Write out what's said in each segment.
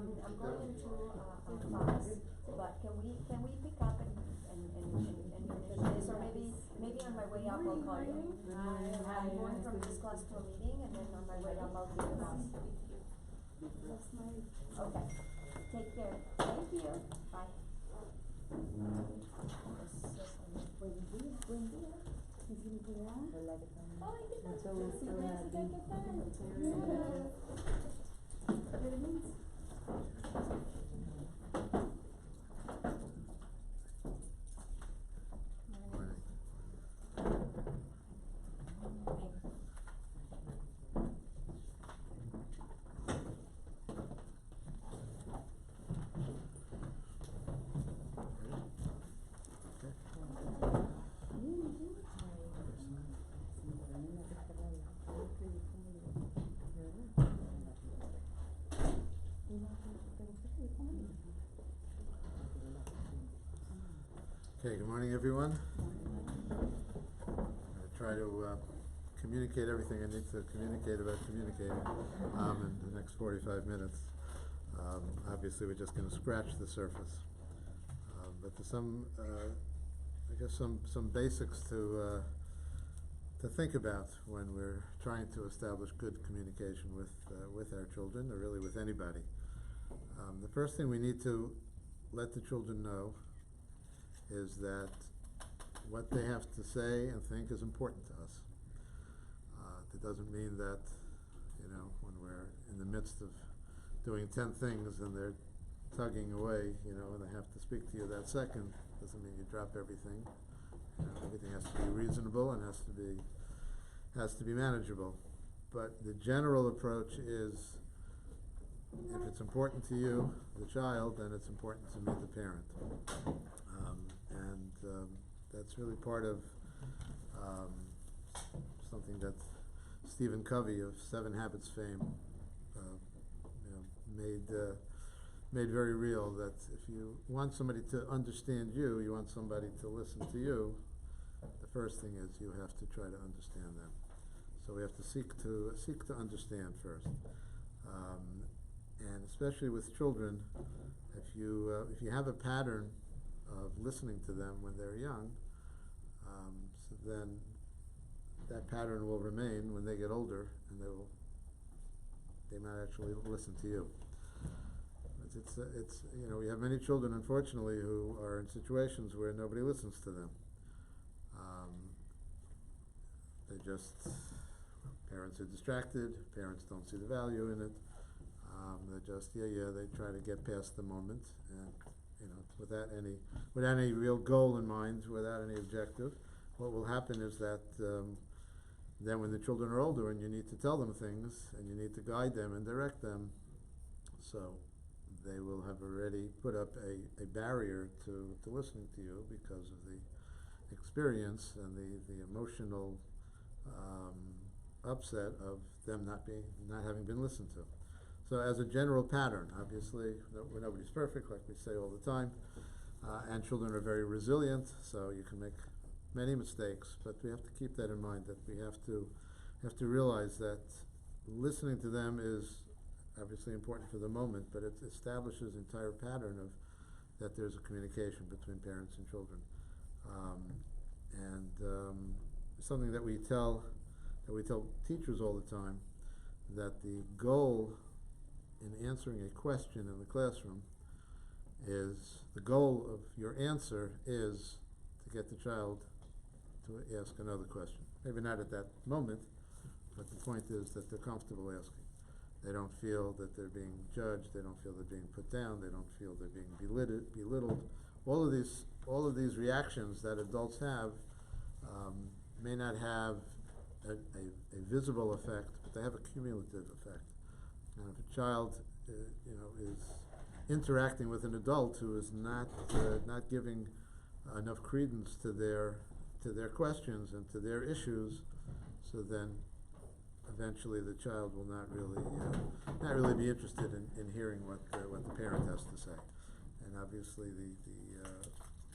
I'm going into a class, but can we pick up and finish this, or maybe on my way up I'll call you. I'm going from this class to a meeting, and then on my way up I'll give you a call. That's nice. Okay. Take care. Thank you. Bye. Buen día. Hola, ¿qué tal? Ay, ¿qué tal? Mucho gusto. Jessica, ¿qué tal? Okay, good morning, everyone. I'm going to try to communicate everything I need to communicate about communicating in the next 45 minutes. Obviously, we're just going to scratch the surface. But there's some, I guess, some basics to think about when we're trying to establish good communication with our children, or really with anybody. The first thing we need to let the children know is that what they have to say and think is important to us. It doesn't mean that, when we're in the midst of doing 10 things and they're tugging away, and they have to speak to you that second, doesn't mean you drop everything. Everything has to be reasonable and has to be manageable. But the general approach is, if it's important to you, the child, then it's important to me, the parent. That's really part of something that Stephen Covey of 7 Habits fame made very real, that if you want somebody to understand you, you want somebody to listen to you, the first thing is you have to try to understand them. So we have to seek to understand first. And especially with children, if you have a pattern of listening to them when they're young, so then that pattern will remain when they get older, and they might actually listen to you. It's we have many children, unfortunately, who are in situations where nobody listens to them. Parents are distracted, parents don't see the value in it. They're just, they try to get past the moment, and without any real goal in mind, without any objective. What will happen is that then when the children are older and you need to tell them things and you need to guide them and direct them, so they will have already put up a barrier to listening to you because of the experience and the emotional upset of them not having been listened to. So as a general pattern, obviously, nobody's perfect, like we say all the time, and children are very resilient, so you can make many mistakes, but we have to keep that in mind, that we have to realize that listening to them is obviously important for the moment, but it establishes an entire pattern of that there's a communication between parents and children. Something that we tell teachers all the time, that the goal in answering a question in the classroom is, the goal of your answer is to get the child to ask another question. Maybe not at that moment, but the point is that they're comfortable asking. They don't feel that they're being judged, they don't feel they're being put down, they don't feel they're being belittled. All of these reactions that adults have may not have a visible effect, but they have a cumulative effect. And if a child, is interacting with an adult who is not giving enough credence to their questions and to their issues, so then eventually the child will not really be interested in hearing what the parent has to say. And obviously, the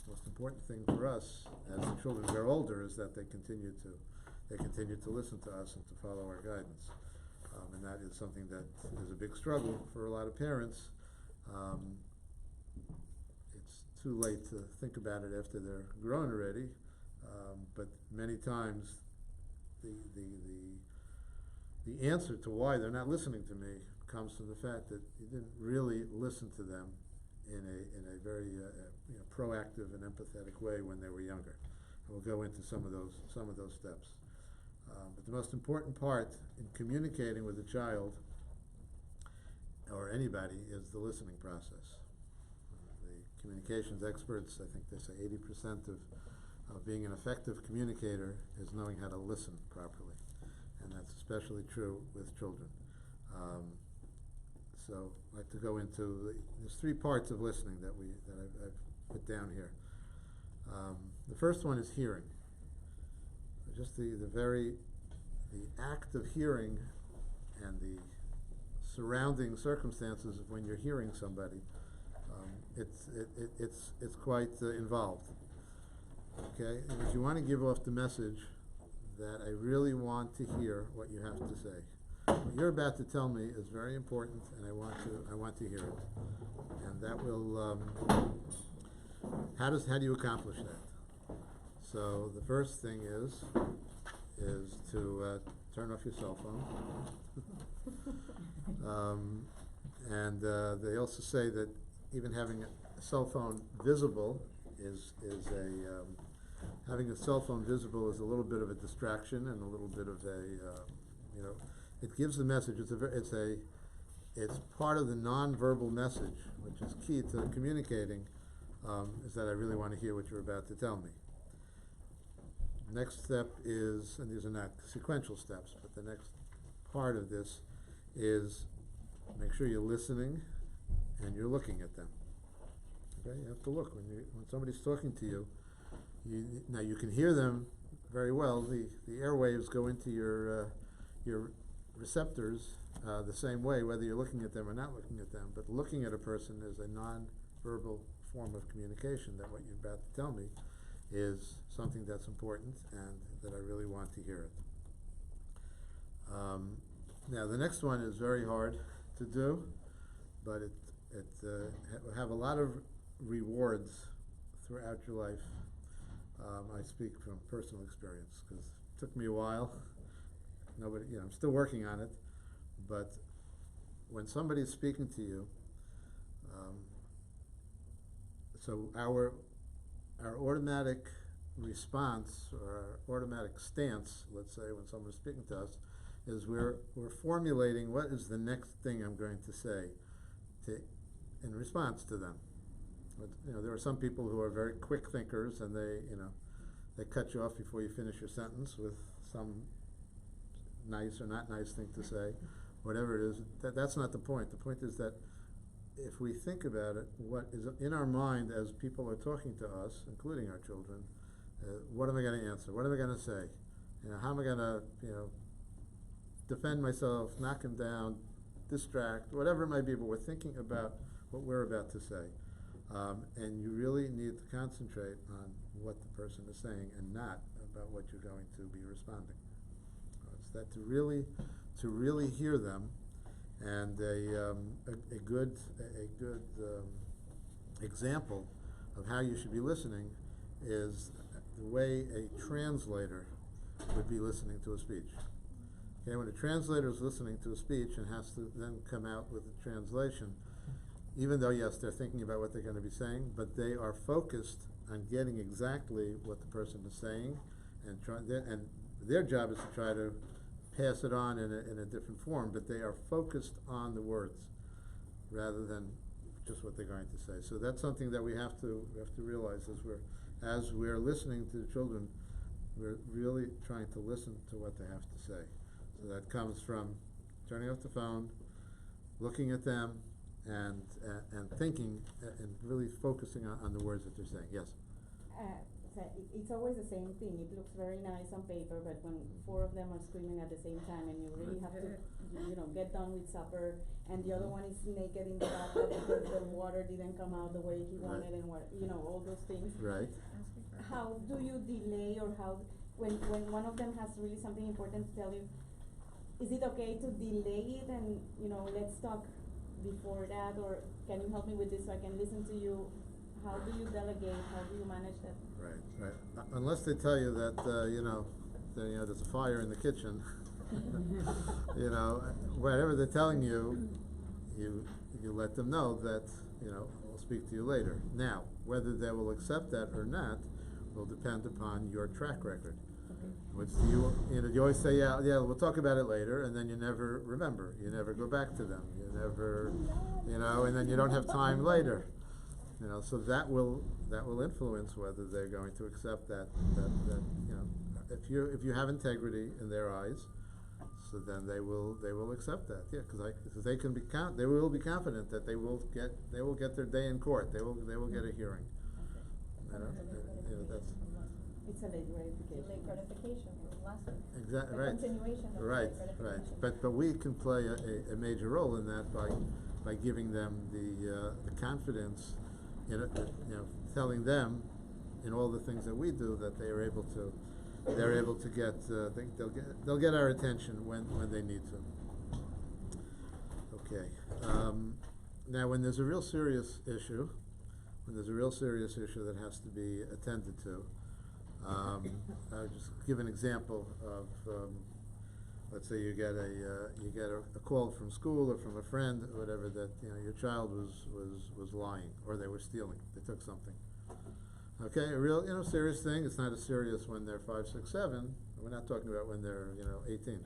most important thing for us as the children grow older is that they continue to listen to us and to follow our guidance. And that is something that is a big struggle for a lot of parents, It's too late to think about it after they're grown already, but many times the answer to why they're not listening to me comes from the fact that you didn't really listen to them in a very proactive and empathetic way when they were younger. And we'll go into some of those steps. But the most important part in communicating with a child or anybody is the listening process. The communications experts, I think they say 80% of being an effective communicator is knowing how to listen properly. And that's especially true with children. So I'd like to go into there's 3 parts of listening that I've put down here. The first one is hearing. Just the act of hearing and the surrounding circumstances of when you're hearing somebody, it's quite involved. Okay, and if you want to give off the message that I really want to hear what you have to say, what you're about to tell me is very important, and I want to hear it. And that will how do you accomplish that? So the first thing is to turn off your cell phone. And they also say that even having a cell phone visible having a cell phone visible is a little bit of a distraction and a little bit of it gives the message. It's part of the non-verbal message, which is key to communicating, is that I really want to hear what you're about to tell me. Next step is, and these are not sequential steps, but the next part of this is make sure you're listening and you're looking at them. Okay, you have to look when somebody's talking to you. Now you can hear them very well. The airwaves go into your receptors the same way, whether you're looking at them or not looking at them. But looking at a person is a non-verbal form of communication that what you're about to tell me is something that's important and that I really want to hear it. Now the next one is very hard to do, but it will have a lot of rewards throughout your life. I speak from personal experience because it took me a while. I'm still working on it, but when somebody's speaking to you, so our automatic response or our automatic stance, let's say, when someone's speaking to us, is we're formulating what is the next thing I'm going to say in response to them. But, there are some people who are very quick thinkers, and they cut you off before you finish your sentence with some nice or not nice thing to say, whatever it is. That's not the point. The point is that if we think about it, what is in our mind as people are talking to us, including our children, what am I going to answer? What am I going to say? How am I going to, defend myself, knock him down, distract, whatever it might be, but we're thinking about what we're about to say. And you really need to concentrate on what the person is saying and not about what you're going to be responding. It's that to really hear them, and a good example of how you should be listening is the way a translator would be listening to a speech. Okay, when a translator is listening to a speech and has to then come out with a translation, even though, yes, they're thinking about what they're going to be saying, but they are focused on getting exactly what the person is saying, and their job is to try to pass it on in a different form, but they are focused on the words rather than just what they're going to say. So that's something that we have to realize as we're listening to the children, we're really trying to listen to what they have to say. So that comes from turning off the phone, looking at them, and thinking and really focusing on the words that they're saying. Yes? So it's always the same thing. It looks very nice on paper, but when 4 of them are screaming at the same time and you really have to, get done with supper, and the other one is naked in the bathtub because the water didn't come out the way he wanted, and all those things. Right. How do you delay, or when one of them has really something important to tell you, is it okay to delay it and, let's talk before that, or can you help me with this so I can listen to you? How do you delegate? How do you manage that? Right, right. Unless they tell you that, there's a fire in the kitchen, whatever they're telling you, you let them know that, we'll speak to you later. Now, whether they will accept that or not will depend upon your track record. Okay. Which you always say, yeah, we'll talk about it later, and then you never remember. You never go back to them. You never, and then you don't have time later. So that will influence whether they're going to accept that if you have integrity in their eyes, so then they will accept that. Yeah, because they will be confident that they will get their day in court. They will get a hearing. That's It's a late gratification. Late gratification from last week. exactly The right. continuation of Right, late right. gratification. But we can play a major role in that by giving them the confidence, telling them in all the things that we do that they're able to get they'll get our attention when they need to. Okay. Now, when there's a real serious issue that has to be attended to, I'll just give an example of, let's say you get a call from school or from a friend or whatever that your child was lying or they were stealing. They took something. Okay, a real serious thing. It's not as serious when they're 5, 6, 7. We're not talking about when they're 18.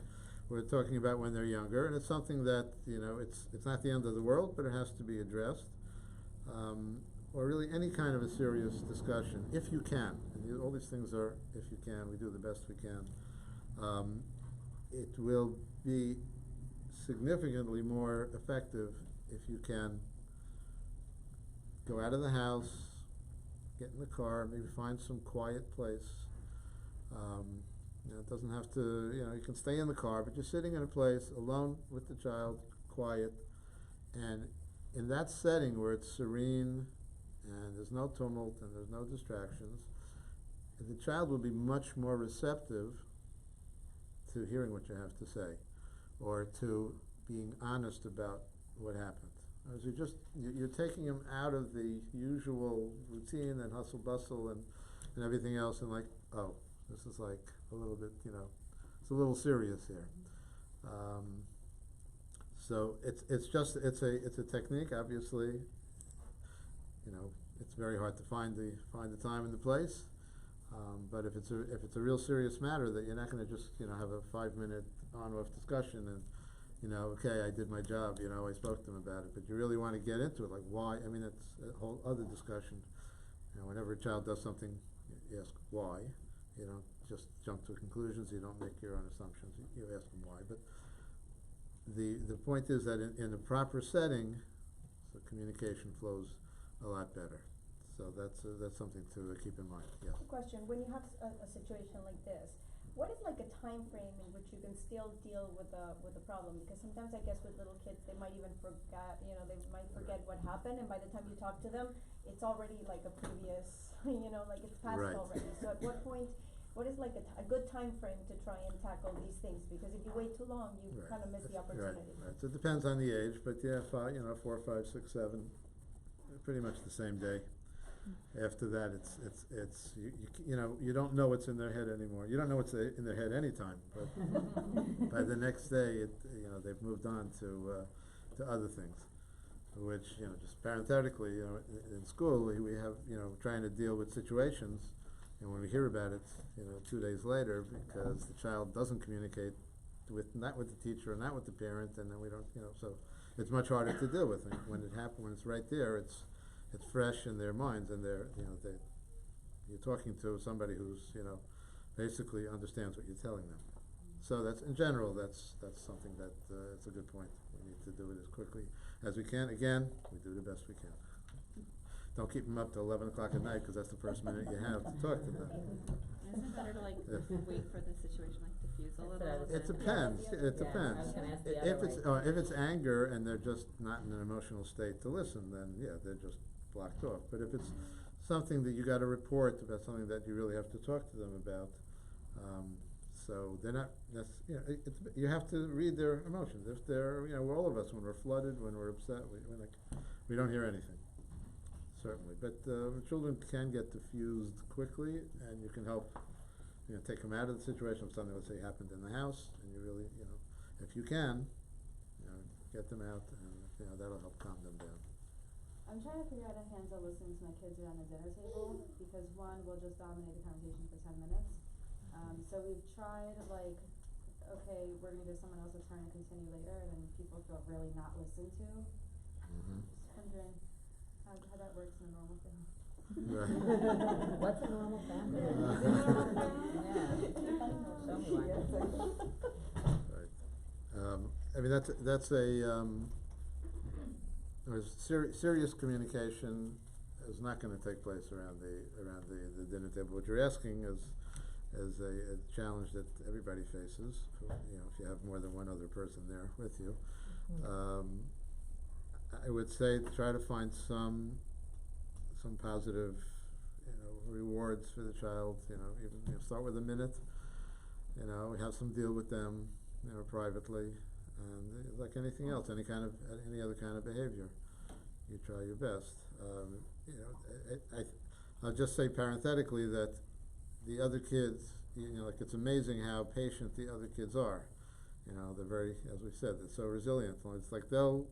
We're talking about when they're younger, and it's something that it's not the end of the world, but it has to be addressed. Or really any kind of a serious discussion, if you can. And all these things are, if you can, we do the best we can. It will be significantly more effective if you can go out of the house, get in the car, maybe find some quiet place. It doesn't have to, you can stay in the car, but you're sitting in a place alone with the child, quiet, and in that setting where it's serene, and there's no tumult and there's no distractions, the child will be much more receptive to hearing what you have to say, or to being honest about what happened. As you're taking them out of the usual routine and hustle bustle and everything else, and like, oh, this is like a little bit, it's a little serious here. So it's a technique, obviously. It's very hard to find the time and the place. But if it's a real serious matter that you're not going to just have a 5-minute on-off discussion and okay, I did my job, I spoke to them about it, but you really want to get into it, like why? I mean, it's a whole other discussion. Whenever a child does something, you ask why. You don't just jump to conclusions. You don't make your own assumptions. You ask them why. But the point is that in a proper setting, the communication flows a lot better. So that's something to keep in mind. Yes. Question: when you have a situation like this, what is like a time frame in which you can still deal with the problem? Because sometimes I guess with little kids they might even forget, they might forget what happened, and by the time you talk to them, it's already like a previous, like it's past Right. already. So at what point, what is like a good time frame to try and tackle these things? Because if you wait too long, you Right. kind of miss the opportunity. Right. So it depends on the age, but yeah, 4, 5, 6, 7, pretty much the same day. After that, it's you don't know what's in their head anymore. You don't know what's in their head anytime, but by the next day, they've moved on to other things, which just parenthetically, in school we have trying to deal with situations, and when we hear about it, 2 days later, because the child doesn't communicate not with the teacher and not with the parent, and then we don't, so it's much harder to deal with. And when it happens, when it's right there, it's fresh in their minds, and you're talking to somebody who's basically understands what you're telling them. So that's in general, that's something that it's a good point. We need to do it as quickly as we can. Again, we do the best we can. Don't keep them up till 11 o'clock at night, because that's the first minute you have to talk to them. Isn't it better to wait for the situation diffuse a little? It depends. It depends. I was gonna ask the other way. If it's anger and they're just not in an emotional state to listen, then yeah, they're just blocked off. But if it's something that you got to report about, something that you really have to talk to them about, so they're not, you have to read their emotions. If they're, all of us, when we're flooded, when we're upset, we don't hear anything, certainly. But children can get diffused quickly, and you can help, take them out of the situation. If something, let's say, happened in the house, and you really, if you can, get them out, and that'll help calm them down. I'm trying to figure out a handle listening to my kids around the dinner table, because one will just dominate the conversation for 10 minutes. So we've tried, like, okay, we're gonna give someone else a turn and continue later, and then people feel really not listened to. Just wondering how that works in a normal family. Right. What's a normal family? Is it a normal family? Yeah. Show me one. Right. I mean, that's serious communication is not going to take place around the dinner table. What you're asking is a challenge that everybody faces. If you have more than one other person there with you, I would say try to find some positive, rewards for the child. Even start with a minute. Have some deal with them, privately. And like anything else, any other kind of behavior, you try your best. I'll just say parenthetically that the other kids, like, it's amazing how patient the other kids are. They're very, as we said, they're so resilient. It's like they'll,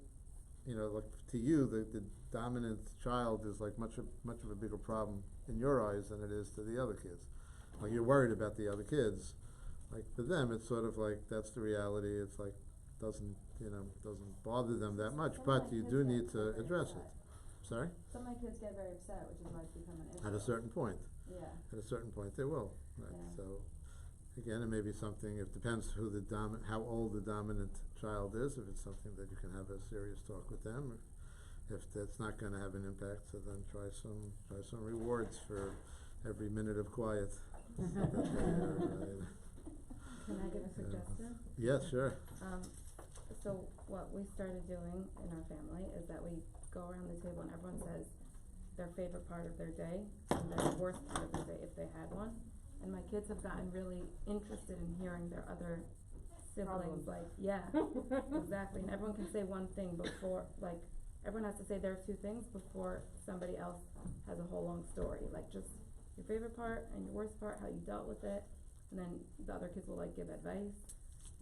like to you, the dominant child is like much of a bigger problem in your eyes than it is to the other kids. Like, you're worried about the other kids. Like, for them, it's sort of like that's the reality. It's like doesn't bother them that much, but you do need to address it. Sorry? Some of my kids get very upset, which is why it's become an issue. At a certain point. Yeah. At a certain point, they will. Right. Yeah. So, again, it may be something. It depends how old the dominant child is. If it's something that you can have a serious talk with them, if that's not going to have an impact, so then try some rewards for every minute of quiet. Can I give a suggestion? Yes, sure. So what we started doing in our family is that we go around the table and everyone says their favorite part of their day and their worst part of their day if they had one. And my kids have gotten really interested in hearing their other siblings, exactly. And everyone can say one thing before, like, everyone has to say their two things before somebody else has a whole long story. Like, just your favorite part and your worst part, how you dealt with it. And then the other kids will, like, give advice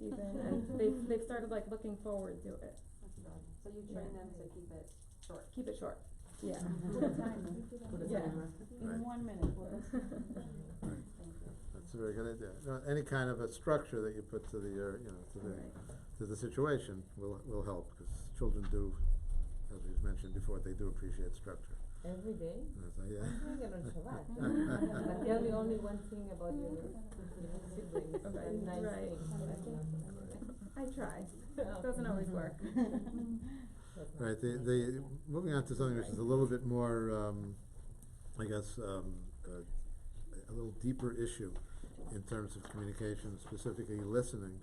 even, and they've started, like, looking forward to it. That's good. So you train them to keep it short. Keep it short. Yeah. Put a timer. Put a Yeah. timer. Right. In 1 minute, please. Right. Thank you. That's a very good idea. Any kind of a structure that you put to the Right. to the situation will help, because children do, as we've mentioned before, they do appreciate structure. Every day? Yeah. I'm gonna Shabbat. But tell me only one thing about your siblings, a nice Right. thing. I try. Doesn't always work. Right. The moving on to something which is a little bit more, I guess, a little deeper issue in terms of communication, specifically listening,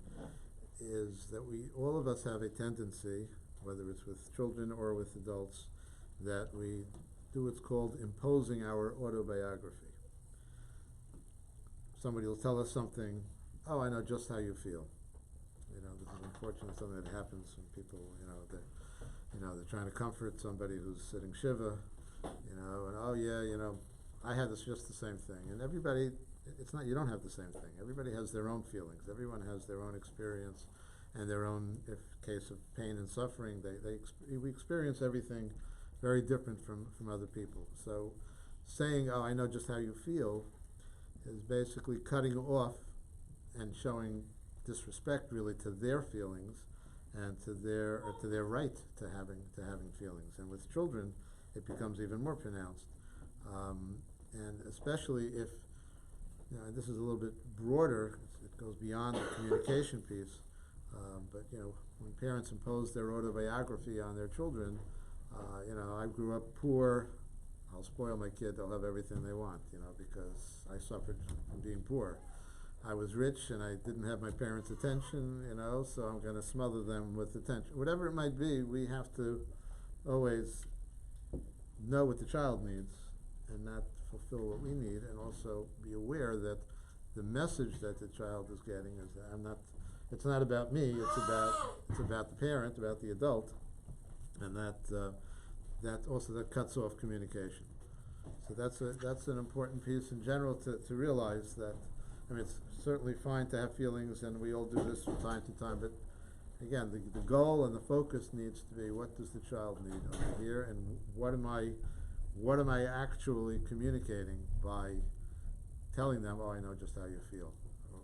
is that all of us have a tendency, whether it's with children or with adults, that we do what's called imposing our autobiography. Somebody will tell us something, oh, I know just how you feel. This is unfortunately something that happens when people, they're trying to comfort somebody who's sitting shiva, and oh yeah, I had just the same thing. And everybody, it's not, you don't have the same thing. Everybody has their own feelings. Everyone has their own experience and their own, if case of pain and suffering, we experience everything very different from other people. So saying, oh, I know just how you feel, is basically cutting off and showing disrespect really to their feelings and to their right to having feelings. And with children, it becomes even more pronounced. And especially if, and this is a little bit broader, it goes beyond the communication piece, but when parents impose their autobiography on their children, I grew up poor, I'll spoil my kid, they'll have everything they want, because I suffered from being poor. I was rich and I didn't have my parents' attention, so I'm going to smother them with attention. Whatever it might be, we have to always know what the child needs and not fulfill what we need, and also be aware that the message that the child is getting is that it's not about me, it's about the parent, about the adult, and that cuts off communication. So that's an important piece in general to realize that. I mean, it's certainly fine to have feelings, and we all do this from time to time, but again, the goal and the focus needs to be, what does the child need over here, and what am I actually communicating by telling them, oh, I know just how you feel,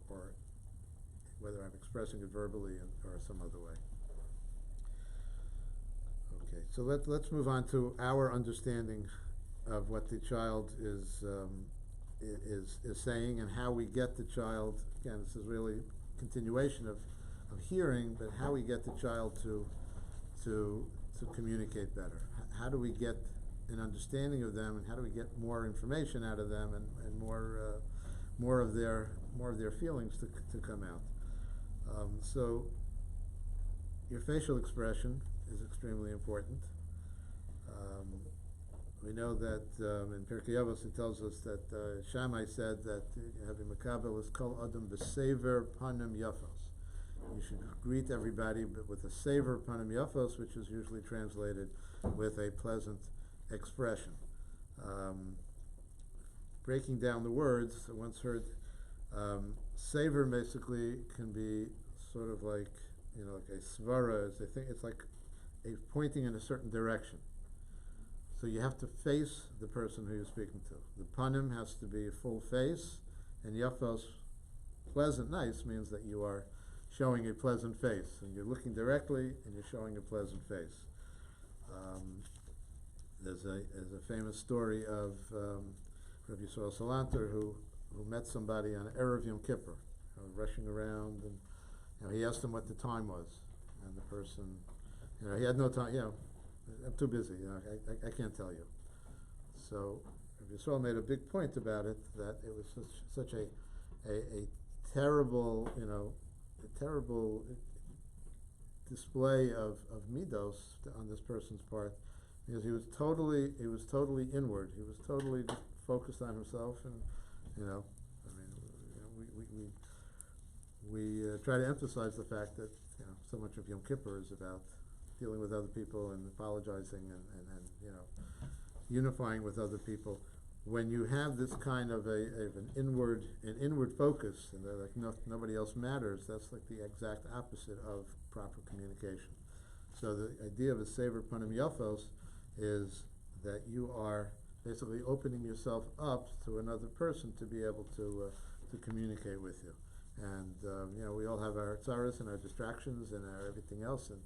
or whether I'm expressing it verbally or some other way. Okay, so let's move on to our understanding of what the child is saying, and how we get the child. Again, this is really a continuation of hearing, but how we get the child to communicate better. How do we get an understanding of them, and how do we get more information out of them, and more of their feelings to come out. So your facial expression is extremely important. We know that in Pirkei Avos it tells us that Shammai said that having makabel is kol adam b'sever panim yafos. You should greet everybody but with a sever panim yafos, which is usually translated with a pleasant expression. Breaking down the words, I once heard sever basically can be sort of like, like a svara. It's like a pointing in a certain direction. So you have to face the person who you're speaking to. The panim has to be a full face, and yafos, pleasant, nice, means that you are showing a pleasant face, and you're looking directly, and you're showing a pleasant face. There's a famous story of Rabbi Yisrael Salanter who met somebody on Erev Yom Kippur, rushing around, and he asked him what the time was, and the person, he had no time. I'm too busy. I can't tell you. So Rabbi Yisrael made a big point about it, that it was such a terrible, a terrible display of midos on this person's part, because he was totally inward. He was totally just focused on himself, and we try to emphasize the fact that so much of Yom Kippur is about dealing with other people and apologizing and unifying with other people. When you have this kind of an inward focus, and they're like nobody else matters, that's like the exact opposite of proper communication. So the idea of a sever panim yafos is that you are basically opening yourself up to another person to be able to communicate with you. And we all have our tzaras and our distractions and our everything else, and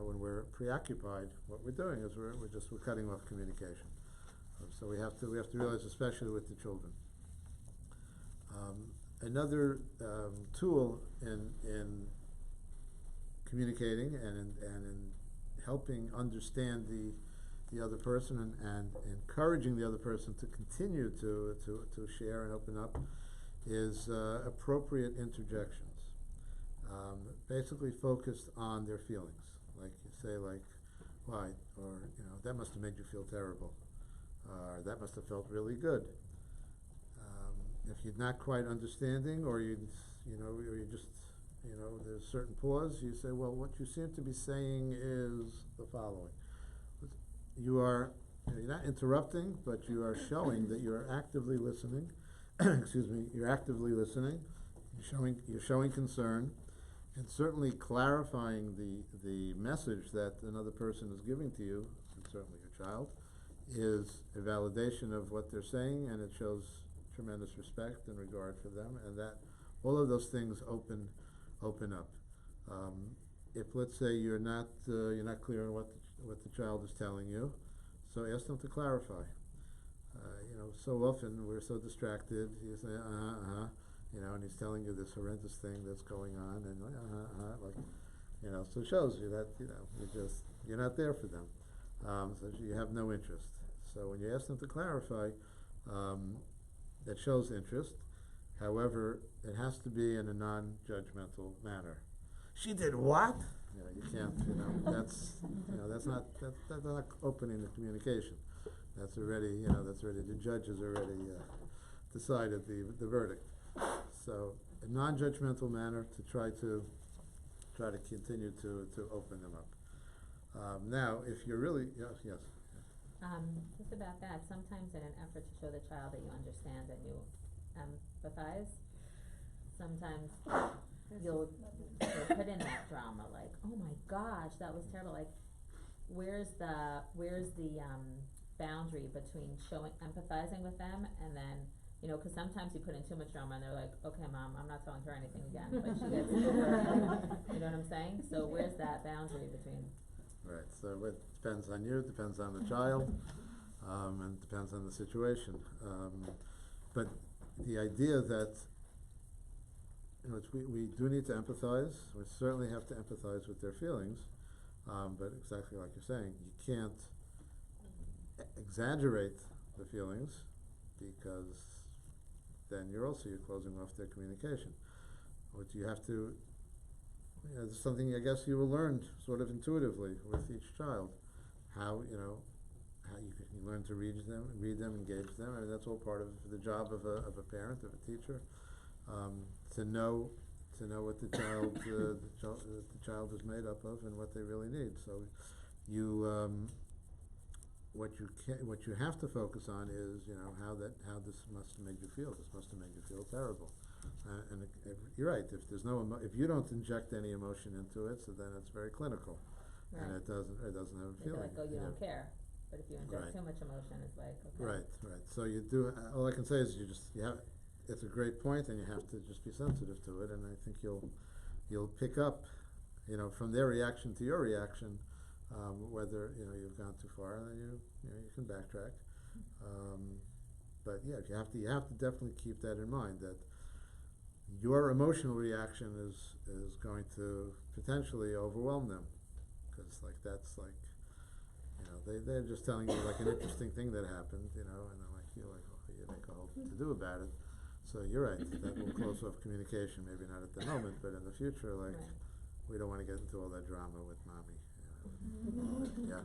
when we're preoccupied, what we're doing is we're cutting off communication. So we have to realize, especially with the children. Another tool in communicating and in helping understand the other person and encouraging the other person to continue to share and open up is appropriate interjections. Basically focused on their feelings. Like you say, like, why? Or, that must have made you feel terrible. Or that must have felt really good. If you're not quite understanding, or you just, there's a certain pause, you say, well, what you seem to be saying is the following. You're not interrupting, but you are showing that you are actively listening. Excuse me, you're actively listening. You're showing concern. And certainly clarifying the message that another person is giving to you, and certainly your child, is a validation of what they're saying, and it shows tremendous respect and regard for them, and that all of those things open up. If, let's say, you're not clear on what the child is telling you, so ask them to clarify. So often we're so distracted. You say, and he's telling you this horrendous thing that's going on, and so it shows you that you're not there for them, so you have no interest. So when you ask them to clarify, that shows interest. However, it has to be in a non-judgmental manner. She did what? You can't. That's not opening the communication. That's already. The judge has already decided the verdict. So a non-judgmental manner to try to continue to open them up. Now, if you're really, yes. Just about that, sometimes in an effort to show the child that you understand and you empathize, sometimes you'll put in that drama, like, oh my gosh, that was terrible, like, where's the boundary between empathizing with them and then, you know, 'cause sometimes you put in too much drama and they're like, okay mom, I'm not telling her anything again, like she gets over, you know what I'm saying? So where's that boundary between? Right, so it depends on you, it depends on the child, and it depends on the situation. But the idea that, you know, we do need to empathize, we certainly have to empathize with their feelings, but exactly like you're saying, you can't exaggerate the feelings, because then you're closing off their communication. What you have to, you know, it's something I guess you will learn sort of intuitively with each child, how, you know, how you learn to read them, engage them. I mean, that's all part of the job of a parent, of a teacher, to know what the child is made up of and what they really need. So you, what you have to focus on is, you know, how this must have made you feel. This must have made you feel terrible. And you're right. If there's if you don't inject any emotion into it, so then it's very clinical, Right. and it doesn't have a They feel feeling. like, oh, you don't care, but if you inject Right. too much emotion, it's like, okay. Right. So you do. All I can say is you have. It's a great point, and you have to just be sensitive to it. And I think you'll pick up, you know, from their reaction to your reaction, whether, you know, you've gone too far, and then you can backtrack. But yeah, you have to definitely keep that in mind, that your emotional reaction is going to potentially overwhelm them, because that's like, you know, they're just telling you like an interesting thing that happened, you know, and you're like, oh, you make a whole to do about it. So you're right, that will close off communication, maybe not at the moment, but in the future, like, Right. we don't wanna get into all that drama with mommy, you know. Yeah.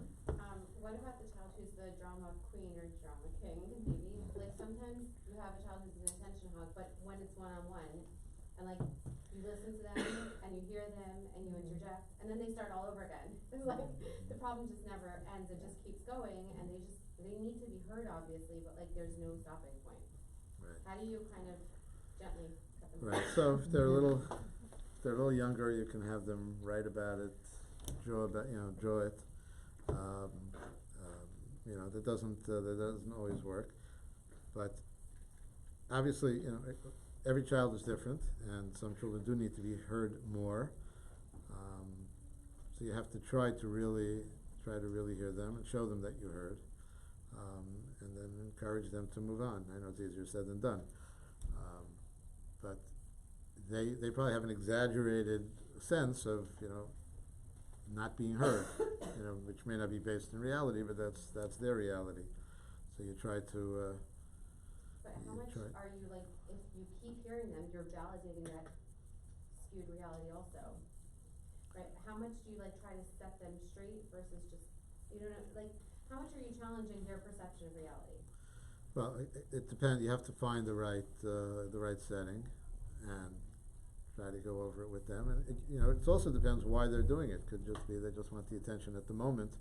What about the child who's the drama queen or drama king, maybe? Like, sometimes you have a child who's an attention hog, but when it's one-on-one, and like, you listen to them, and you hear them, and you interject, and then they start all over again. It's like, the problem just never ends, it just keeps going, and they need to be heard, obviously, but like, there's no stopping point. Right. How do you kind of gently cut them Right, so if they're a little younger, you can have them write about it, draw it. You know, that doesn't always work, but obviously, you know, every child is different, and some children do need to be heard more. So you have to try to really hear them and show them that you heard, and then encourage them to move on. I know it's easier said than done, but they probably have an exaggerated sense of, you know, not being heard, you know, which may not be based in reality, but that's their reality. So you try to. But how much are you, like, if you keep hearing them, you're validating that skewed reality also, right? How much do you, like, try to set them straight versus just, you know, like, how much are you challenging their perception of reality? Well, it depends. You have to find the right setting, and try to go over it with them. And you know, it also depends why they're doing it. Could just be they just want the attention at the moment,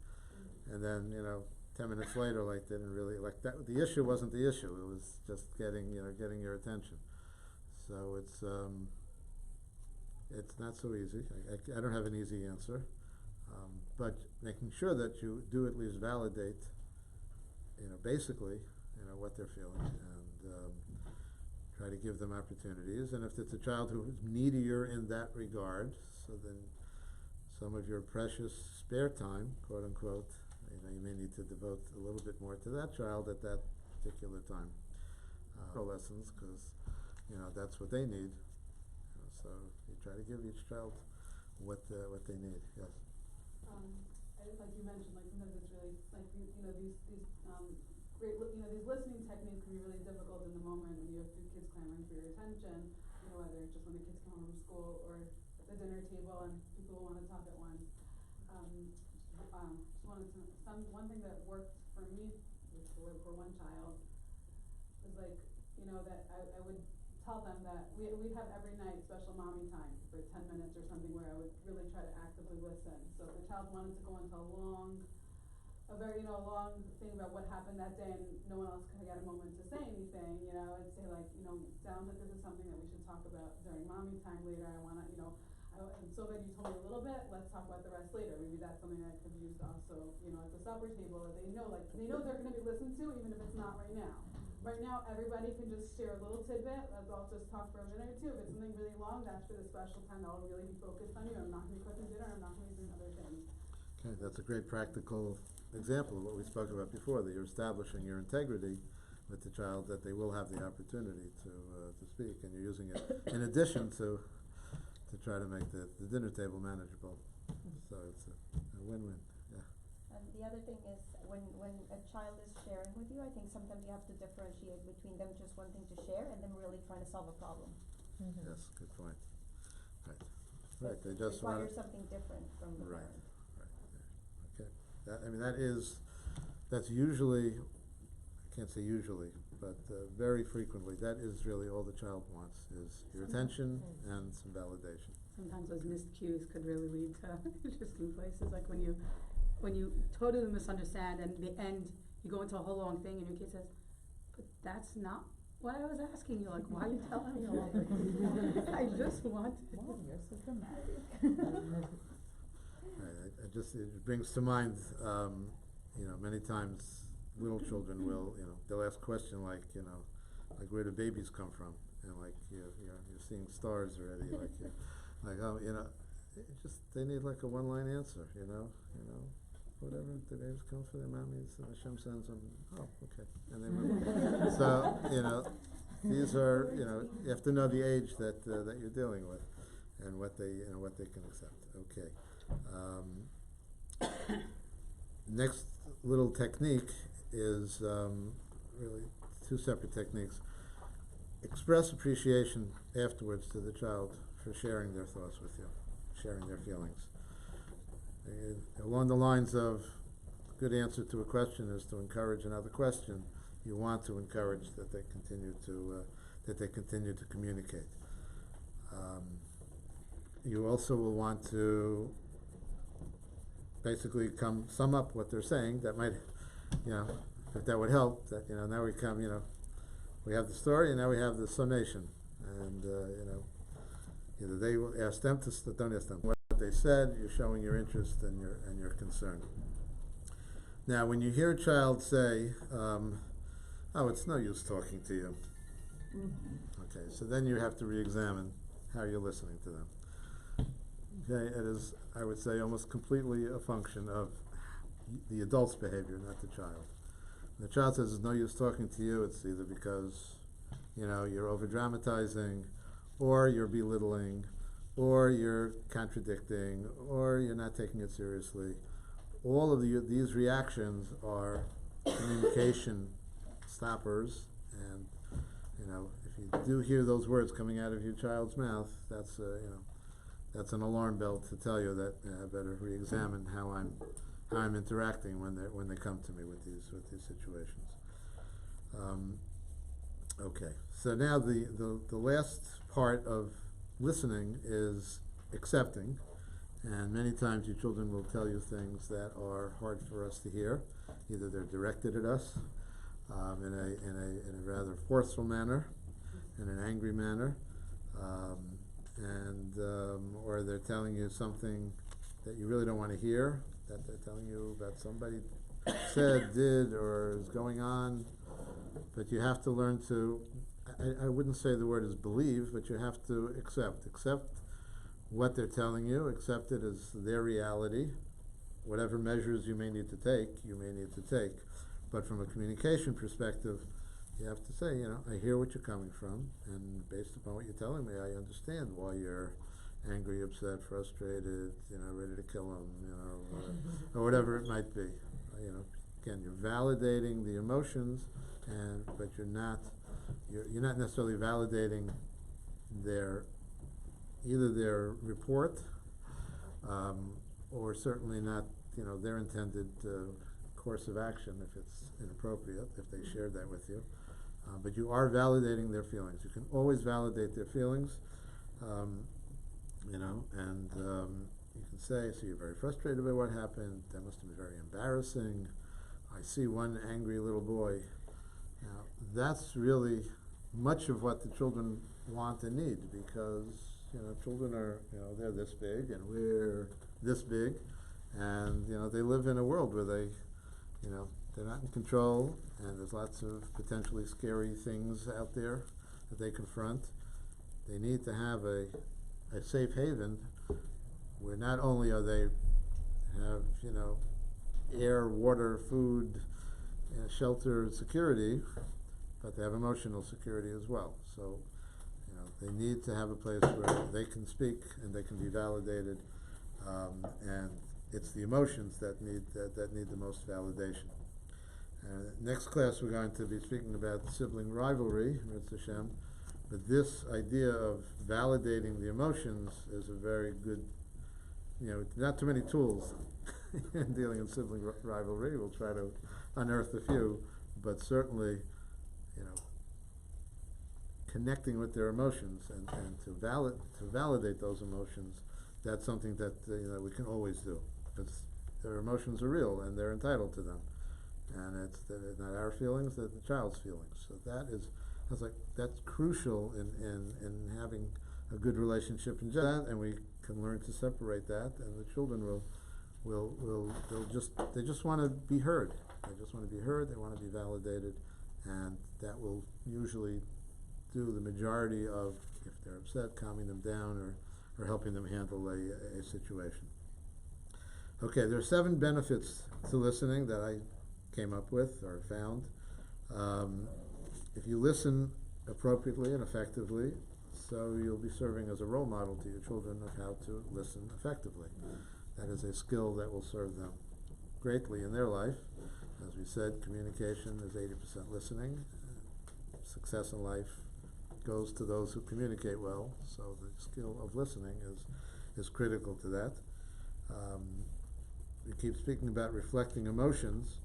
and then, you know, 10 minutes later, like, they didn't really like that. The issue wasn't the issue. It was just getting your attention. So it's not so easy. I don't have an easy answer, but making sure that you do at least validate, you know, basically, you know, what they're feeling, and try to give them opportunities. And if it's a child who is needier in that regard, so then some of your precious spare time, quote unquote, you know, you may need to devote a little bit more to that child at that particular time. Lessons, because, you know, that's what they need. You know, so you try to give each child what they need. Yes. Like you mentioned, like, sometimes it's really, like, you know, these great, you know, these listening techniques can be really difficult in the moment when you have two kids clamoring for your attention, you know, whether it's just when the kids come home from school or at the dinner table and people want to talk at once. Just wanted to, one thing that worked for me for one child was, like, you know, that I would tell them that we'd have every night special mommy time for 10 minutes or something where I would really try to actively listen. So if the child wanted to go into a long thing about what happened that day and no one else could get a moment to say anything, I'd say like, sounds like this is something that we should talk about during mommy time later. I'm so glad you told me a little bit, let's talk about the rest later. Maybe that's something that could be used also, at the supper table, that they know they're gonna be listened to even if it's not right now. Right now, everybody can just share a little tidbit, I'll just talk for a minute or two. If it's something really long, that's for the special time that I'll really be focused on you. I'm not gonna be cooking dinner, I'm not gonna be doing other things. Okay, that's a great practical example of what we spoke about before, that you're establishing your integrity with the child, that they will have the opportunity to speak, and you're using it in addition to try to make the dinner table manageable. So it's a win-win, yeah. And the other thing is, when a child is sharing with you, I think sometimes you have to differentiate between them just wanting to share and them really trying to solve a problem. Yes, good point. Right, they just want requires something different from the Right. parent. Okay, that's usually, I can't say usually, but very frequently, that is really all the child wants, is your attention and some validation. Sometimes those missed cues could really lead to interesting places, like when you totally misunderstand and the end, you go into a whole long thing and your kid says, but that's not what I was asking you, like, why are you telling me all this? I just want. Wow, you're so dramatic. It brings to mind, many times little children will, they'll ask a question like, like where do babies come from? And like, you're seeing stars already, they need like a one-line answer, whatever, the babies come for their mommies, and Hashem sends them, oh, okay, and they move on. So, these are, you have to know the age that you're dealing with, and what they can accept, okay. Next little technique is really two separate techniques. Express appreciation afterwards to the child for sharing their thoughts with you, sharing their feelings. Along the lines of, good answer to a question is to encourage another question. You want to encourage that they continue to communicate. You also will want to basically sum up what they're saying. That might, if that would help, that, now we have the story and now we have the summation. And, either they will ask them don't ask them what they said, you're showing your interest and your concern. Now, when you hear a child say, oh, it's no use talking to you. Okay, so then you have to re-examine how you're listening to them. Okay, it is, I would say, almost completely a function of the adult's behavior, not the child. When the child says it's no use talking to you, it's either because, you're over-dramatizing, or you're belittling, or you're contradicting, or you're not taking it seriously. All of these reactions are communication stoppers, and, if you do hear those words coming out of your child's mouth, that's an alarm bell to tell you that I better re-examine how I'm interacting when they come to me with these situations. Okay, so now the last part of listening is accepting, and many times your children will tell you things that are hard for us to hear. Either they're directed at us in a rather forceful manner, in an angry manner, or they're telling you something that you really don't want to hear, that they're telling you about somebody said, did, or is going on. But you have to learn to, I wouldn't say the word is believe, but you have to accept what they're telling you, accept it as their reality. Whatever measures you may need to take. But from a communication perspective, you have to say, I hear what you're coming from, and based upon what you're telling me, I understand why you're angry, upset, frustrated, ready to kill them, or whatever it might be. Again, you're validating the emotions, but you're not necessarily validating either their report, or certainly not, their intended course of action if it's inappropriate, if they shared that with you. But you are validating their feelings. You can always validate their feelings, you know, and you can say, so you're very frustrated by what happened, that must have been very embarrassing, I see one angry little boy. Now, that's really much of what the children want and need, because, you know, children are, you know, they're this big and we're this big, and, you know, they live in a world where they, you know, they're not in control, and there's lots of potentially scary things out there that they confront. They need to have a safe haven where not only are they have, you know, air, water, food, shelter, security, but they have emotional security as well. So, you know, they need to have a place where they can speak and they can be validated, and it's the emotions that need the most validation. Next class we're going to be speaking about sibling rivalry, Mitzvah Hashem, but this idea of validating the emotions is a very good, you know, not too many tools in dealing with sibling rivalry. We'll try to unearth a few, but certainly, you know, connecting with their emotions and to validate those emotions, that's something that you know, we can always do, because their emotions are real and they're entitled to them, and it's not our feelings, they're the child's feelings. So that's crucial in having a good relationship in that, and we can learn to separate that, and the children they just want to be heard. They just want to be heard, they want to be validated, and that will usually do the majority of, if they're upset, calming them down or helping them handle a situation. Okay, there are 7 benefits to listening that I came up with or found. If you listen appropriately and effectively, so you'll be serving as a role model to your children of how to listen effectively. That is a skill that will serve them greatly in their life. As we said, communication is 80% listening. Success in life goes to those who communicate well, so the skill of listening is critical to that. We keep speaking about reflecting emotions.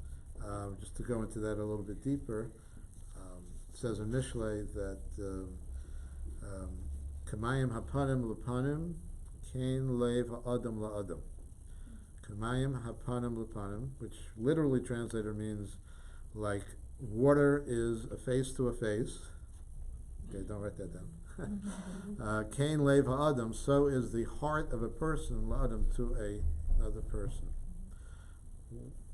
Just to go into that a little bit deeper, it says in Mishlei that Kamayim hapanim lepanim, kain lev ha'adam la'adam. Kamayim hapanim lepanim, which literally translated means like water is a face to a face. Okay, don't write that down. Kain lev ha'adam, so is the heart of a person la'adam to another person.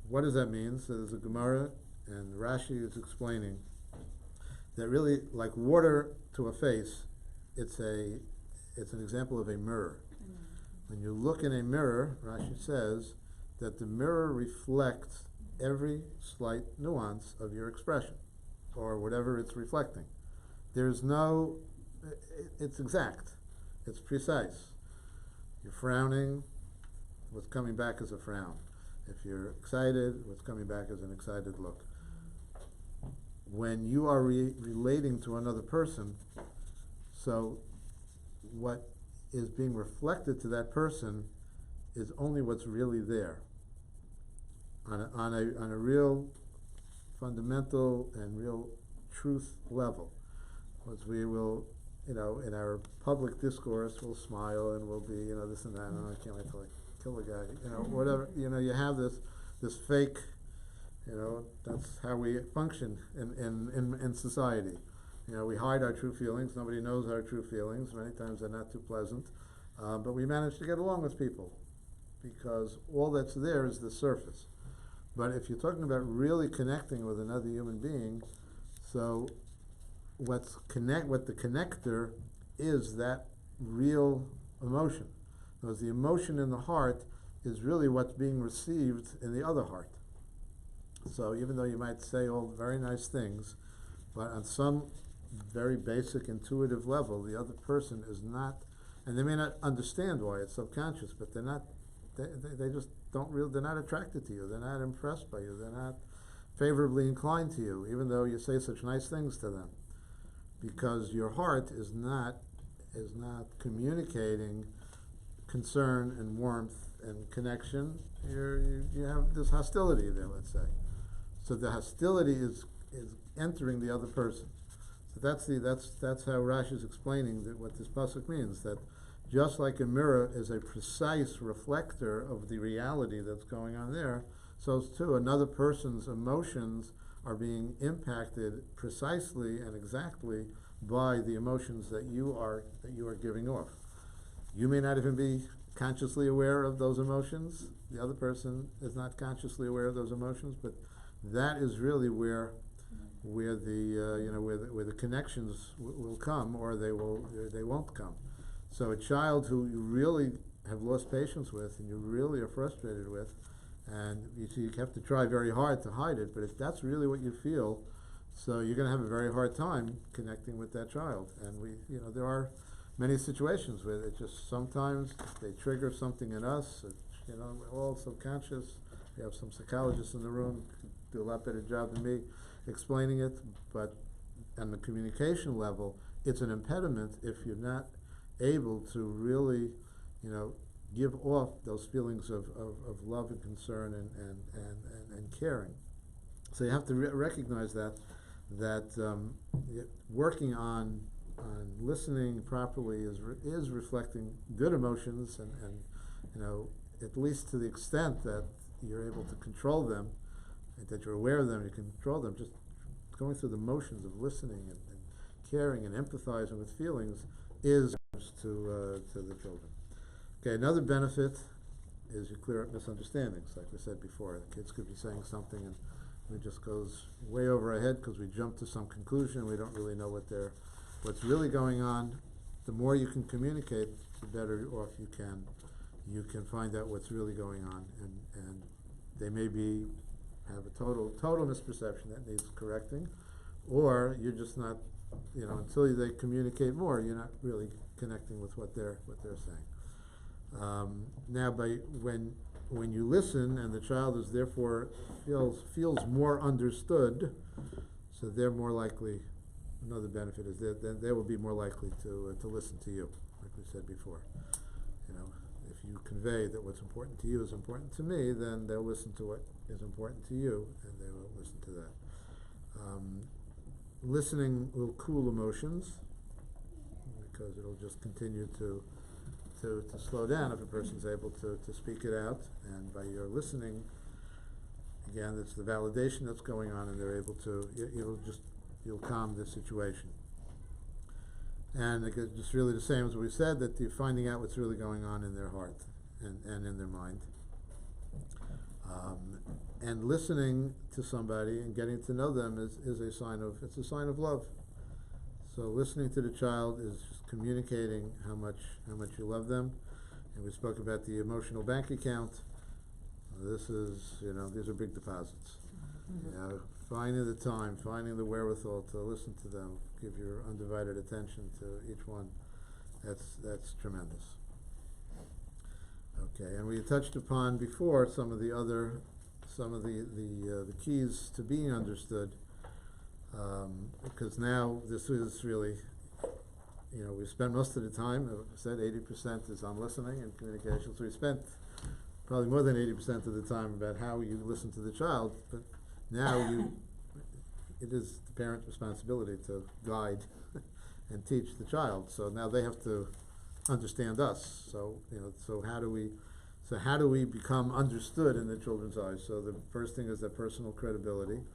What does that mean? So there's a Gemara, and Rashi is explaining that really, like water to a face, it's an example of a mirror. When you look in a mirror, Rashi says that the mirror reflects every slight nuance of your expression, or whatever it's reflecting. There's no, it's exact, it's precise. You're frowning, what's coming back is a frown. If you're excited, what's coming back is an excited look. When you are relating to another person, so what is being reflected to that person is only what's really there. On a real fundamental and real truth level. Because we will, you know, in our public discourse, we'll smile and we'll be, you know, this and that, and I can't wait till I kill the guy, you know, whatever, you know, you have this fake, you know, that's how we function in society. You know, we hide our true feelings, nobody knows our true feelings, many times they're not too pleasant, but we manage to get along with people, because all that's there is the surface. But if you're talking about really connecting with another human being, so what the connector is that real emotion. Because the emotion in the heart is really what's being received in the other heart. So even though you might say all very nice things, but on some very basic intuitive level, the other person is not, and they may not understand why, it's subconscious, but they're not, they just don't really, they're not attracted to you, they're not impressed by you, they're not favorably inclined to you, even though you say such nice things to them. Because your heart is not communicating concern and warmth and connection. You have this hostility there, let's say. So the hostility is entering the other person. So that's how Rashi is explaining that what this pasuk means, that just like a mirror is a precise reflector of the reality that's going on there, so too another person's emotions are being impacted precisely and exactly by the emotions that you are giving off. You may not even be consciously aware of those emotions. The other person is not consciously aware of those emotions, but that is really where the connections will come, or they won't come. So a child who you really have lost patience with and you really are frustrated with, and you have to try very hard to hide it, but if that's really what you feel, so you're going to have a very hard time connecting with that child. And there are many situations where it just sometimes they trigger something in us. We're all subconscious. We have some psychologists in the room who do a lot better job than me explaining it, but on the communication level, it's an impediment if you're not able to really, give off those feelings of love and concern and caring. So you have to recognize that working on listening properly is reflecting good emotions, and at least to the extent that you're able to control them, that you're aware of them, you can control them. Just going through the motions of listening and caring and empathizing with feelings is to the children. Okay, another benefit is you clear up misunderstandings. Like we said before, the kids could be saying something and it just goes way over our head because we jump to some conclusion. We don't really know what's really going on. The more you can communicate, the better off you can find out what's really going on, and they may have a total misperception that needs correcting, or you're just not, until they communicate more, you're not really connecting with what they're saying. Now, when you listen and the child is therefore feels more understood, so they're more likely. Another benefit is that they will be more likely to listen to you, like we said before. If you convey that what's important to you is important to me, then they'll listen to what is important to you, and they will listen to that. Listening will cool emotions, because it'll just continue to slow down if a person's able to speak it out, and by your listening, again, it's the validation that's going on, and they're able to, you'll calm the situation. And it's just really the same as we said, that you're finding out what's really going on in their heart and in their mind. And listening to somebody and getting to know them is a sign of love. So listening to the child is just communicating how much you love them. And we spoke about the emotional bank account. This is, these are big deposits. Finding the time, finding the wherewithal to listen to them, give your undivided attention to each one, that's tremendous. Okay, and we touched upon before some of the keys to being understood, because now this is really, we spent most of the time, I said 80% is on listening and communication, so we spent probably more than 80% of the time about how you listen to the child, but now it is the parent's responsibility to guide and teach the child. So now they have to understand us. So how do we become understood in the children's eyes? So the first thing is that personal credibility,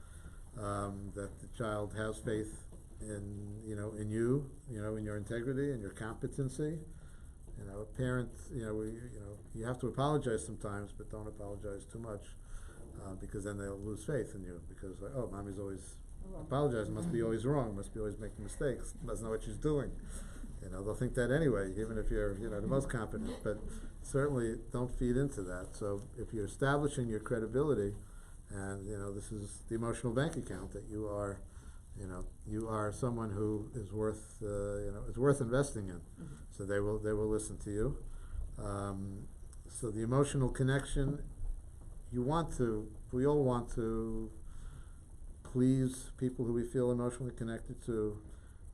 that the child has faith in in you, in your integrity and your competency. A parent, you have to apologize sometimes, but don't apologize too much. Because then they'll lose faith in you, because mommy's always apologizing, must be always wrong, must be always making mistakes, doesn't know what she's doing. They'll think that anyway, even if you're the most competent, but certainly don't feed into that. So if you're establishing your credibility, and this is the emotional bank account, that you are someone who is worth investing in. Mm-hmm. So they will listen to you. So the emotional connection, we all want to please people who we feel emotionally connected to.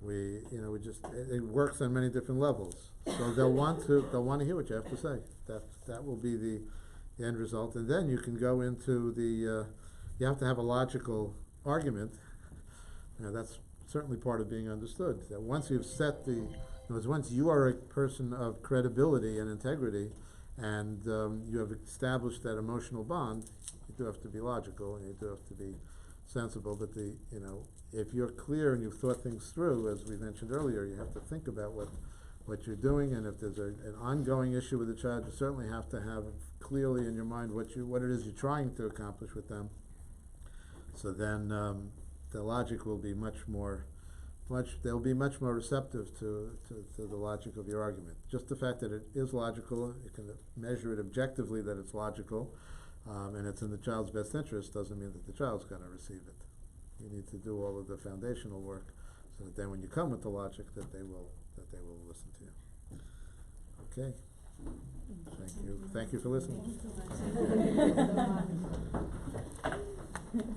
It works on many different levels. So they'll want to hear what you have to say. That will be the end result. And then you can go into you have to have a logical argument, that's certainly part of being understood, that once you've set the, in other words, once you are a person of credibility and integrity, and you have established that emotional bond, you do have to be logical, and you do have to be sensible, but if you're clear and you've thought things through, as we mentioned earlier, you have to think about what you're doing, and if there's an ongoing issue with the child, you certainly have to have clearly in your mind what it is you're trying to accomplish with them. So then the logic will be they'll be much more receptive to the logic of your argument. Just the fact that it is logical, you can measure it objectively that it's logical, and it's in the child's best interest, doesn't mean that the child's going to receive it. You need to do all of the foundational work, so that then when you come with the logic, that they will listen to you. Okay. Thank you. Thank you for listening. Thank you so much.